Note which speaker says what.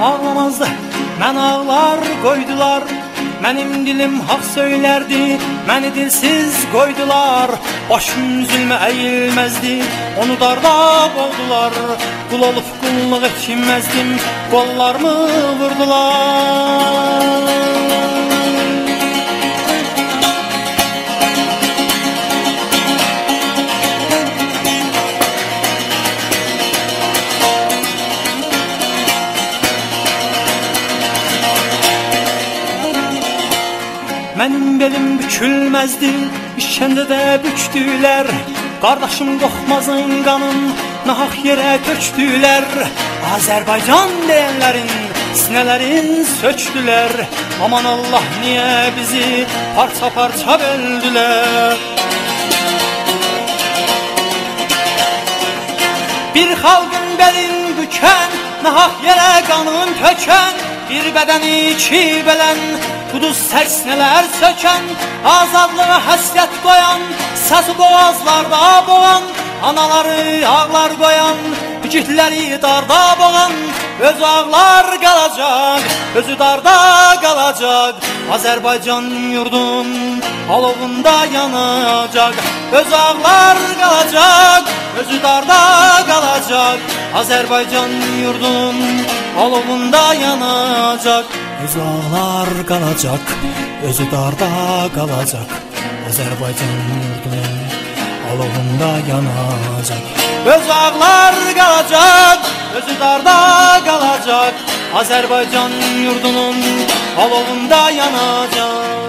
Speaker 1: ağlamazdı, mən ağlar qoydular. Mənim dilim haq söylərdi, məni dilsiz qoydular. Başım zülmə əyilməzdi, onu darda boğdular. Qul olub qulluq etməzdim, qollarımı vurdular. Mənim belim bükülməzdi, işkəndə də bükdülər. Qardaşım Qorxmazın qanın nahaq yerə tökdülər. Azərbaycan deyənlərin sinələrin sökdülər. Aman Allah, niyə bizi parça-parça böldülər? Bir xalqın belin bükən, nahaq yerə qanın tökən, bir bədəni iki bələn, quduz sərsinələr sökən, azadlığa həsrət qoyan, səsi boğazlarda boğan, anaları ağlar qoyan, igidləri darda boğan, özü ağlar qalacaq, özü darda qalacaq. Azərbaycan yurdun alovunda yanacaq, özü ağlar qalacaq, özü darda qalacaq. Azərbaycan yurdun alovunda yanacaq, özü ağlar qalacaq, özü darda qalacaq. Azərbaycan yurdunun alovunda yanacaq, özü ağlar qalacaq, özü darda qalacaq. Azərbaycan yurdunun alovunda yanacaq.